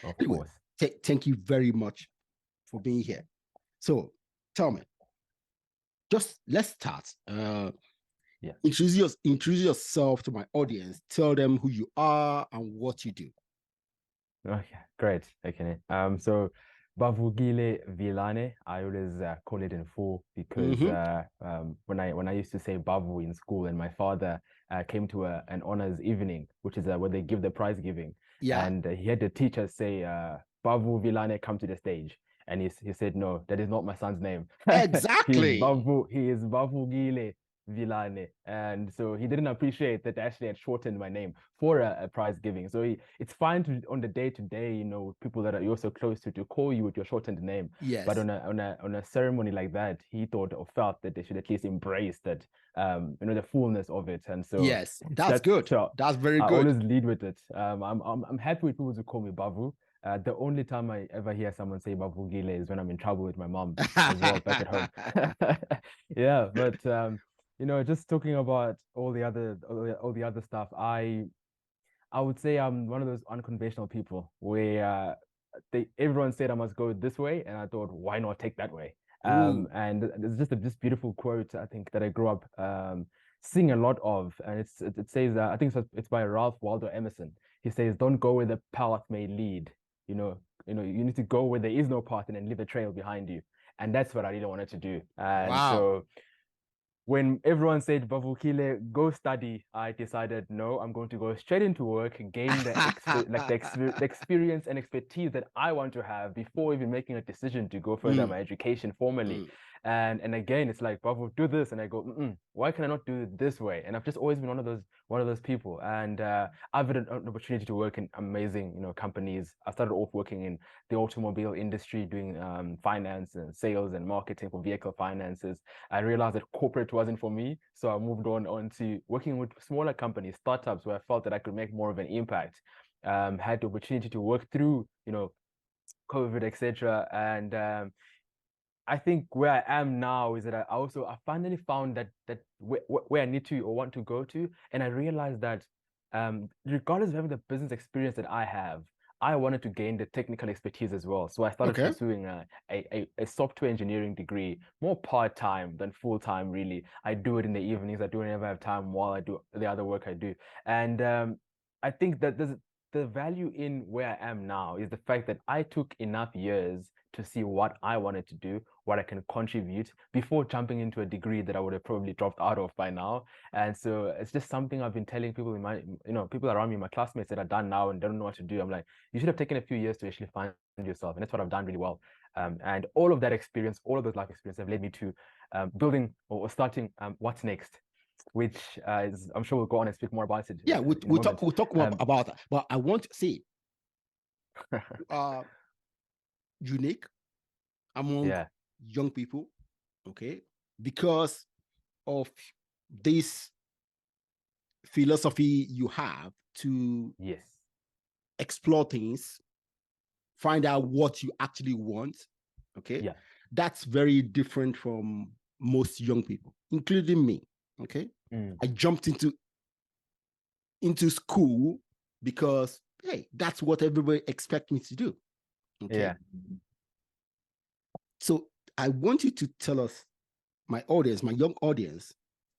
Of Anyway, course. thank you very much for being here. So tell me, just let's start. Yeah. Introduce yourself to my audience. Tell them who you are and what you do. Okay, great. Okay. So Bavukile Vilane, I always call it in full because Mm-hmm. when I used to say Bavu in school, and my father came to an honors evening, which is where they give the prize giving, Yeah, and he had the teacher say, Bavu Vilane, come to the stage. And he said, no, that is not my son's name. exactly. He is Bavukile Vilane. And so he didn't appreciate that I actually had shortened my name for a prize giving. So it's fine to on the day to day, people that are you're so close to call you with your shortened name. But Yes. on a ceremony like that, he thought or felt that they should at least embrace that the fullness of it. And so Yes. That's that's good. so That's very I good. always lead with it. I'm happy with people to call me Bavu. The only time I ever hear someone say Bavukile is when I'm in trouble with my mom as well back at home. Yeah, but just talking about all the other stuff, I would say I'm one of those unconventional people where everyone said I must go this way, and I thought, why not take that way? Ooh. And there's just this beautiful quote I think that I grew up seeing a lot of, and it says I think it's by Ralph Waldo Emerson. He says, "Don't go where the path may lead. You need to go where there is no path and then leave a trail behind you." And that's what I really wanted to do. And Wow. so when everyone said, Bavukile, go study, I decided, no, I'm going to go straight into work and gain the experience and expertise that I want to have before even making a decision to go further Mm, my education formally. mm. And again, it's like, Bavu, do this. And I go, why can I not do it this way? And I've just always been one of those people. And I've had an opportunity to work in amazing, companies. I started off working in the automobile industry, doing finance and sales and marketing for vehicle finances. I realized that corporate wasn't for me. So I moved on to working with smaller companies, startups, where I felt that I could make more of an impact. Had the opportunity to work through, COVID, etc. And I think where I am now is that I finally found that where I need to or want to go to, and I realized that regardless of having the business experience that I have, I wanted to gain the technical expertise as well. So I started Okay. pursuing a software engineering degree, more part-time than full-time, really. I do it in the evenings. I do it whenever I have time while I do the other work I do. And I think that the value in where I am now is the fact that I took enough years to see what I wanted to do, what I can contribute before jumping into a degree that I would have probably dropped out of by now. And so it's just something I've been telling people people around me, my classmates that are done now and don't know what to do. I'm like, you should have taken a few years to actually find yourself. And that's what I've done really well. And all of that experience, all of those life experiences have led me to building or starting Whatsnxt, which I'm sure we'll go on and speak more about it Yeah, in a moment. we'll talk more Um, about that. But I want to say unique among yeah, young people, okay, because of this philosophy you have to yes, explore things, find out what you actually want, okay. yeah, That's very different from most young people, including me, okay. mm, I jumped into school because hey, that's what everybody expects me to do, okay. yeah, So I want you to tell us, my audience, my young audience,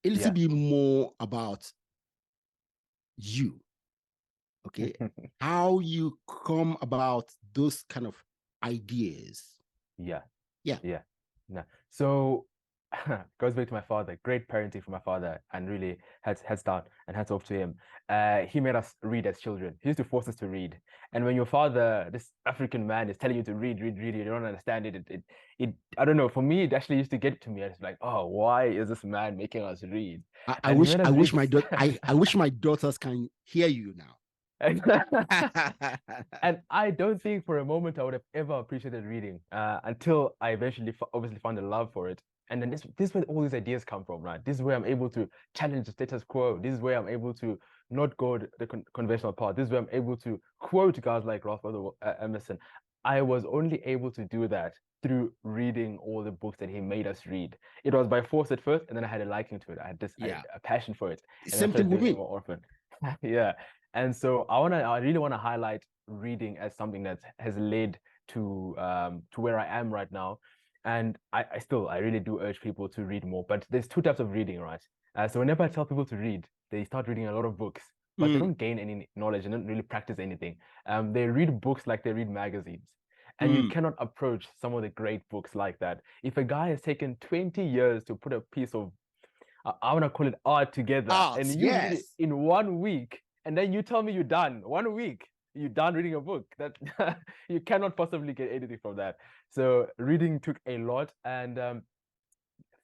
a little yeah, bit more about you, okay? How you come about those kind of ideas. yeah. Yeah. Yeah. No. So goes back to my father. Great parenting from my father, and really heads down and hats off to him. He made us read as children. He used to force us to read. And when your father, this African man, is telling you to read, read, read, you don't understand it. It I don't know. For me, it actually used to get to me. I was like, oh, why is this man making us read? I And he wish made us read. I wish my daughters can hear you now. And I don't think for a moment I would have ever appreciated reading until I eventually obviously found a love for it. And then this is where all these ideas come from, right? This is where I'm able to challenge the status quo. This is where I'm able to not go the conventional path. This is where I'm able to quote guys like Ralph Waldo Emerson. I was only able to do that through reading all the books that he made us read. It was by force at first, and then I had a liking to it. I had Yeah. a passion for it, and then I Same thing started with doing it me. more often. Yeah. And so I really want to highlight reading as something that has led to where I am right now. And I really do urge people to read more. But there's two types of reading, right? So whenever I tell people to read, they start reading a lot of books, but they don't gain any knowledge and don't really practice anything. They read books like they read magazines. And you cannot approach some of the great books like that. If a guy has taken 20 years to put a piece of, I want to call it art together, Art, and you read it yes. in 1 week, and then you tell me you're done. 1 week, you're done reading a book. That you cannot possibly get anything from that. So reading took a lot. And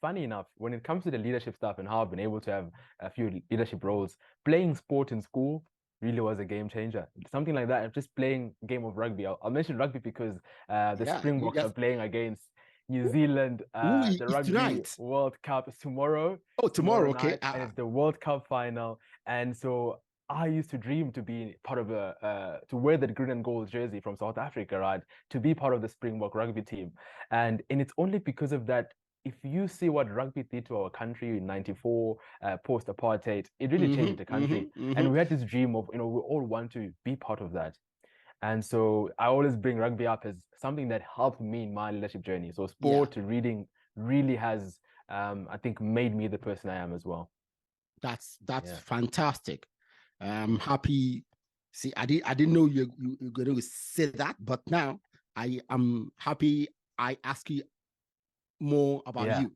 funny enough, when it comes to the leadership stuff and how I've been able to have a few leadership roles, playing sport in school really was a game changer. Something like that, just playing a game of rugby. I'll mention rugby because the Yeah, you Springboks are just playing against New Zealand. The it's Rugby tonight. World Cup is tomorrow. Oh, tomorrow, okay. Night, and it's the World Cup final. And so I used to dream to be part of to wear the green and gold jersey from South Africa, right? To be part of the Springbok rugby team. And it's only because of that. If you see what rugby did to our country in '94, post-apartheid, it really changed the country. And we had this dream of, we all want to be part of that. And so I always bring rugby up as something that helped me in my leadership journey. So sport, reading really has, I think, made me the person I am as well. That's fantastic. I'm happy. See, I didn't know you're going to say that, but now I am happy I ask you more about you.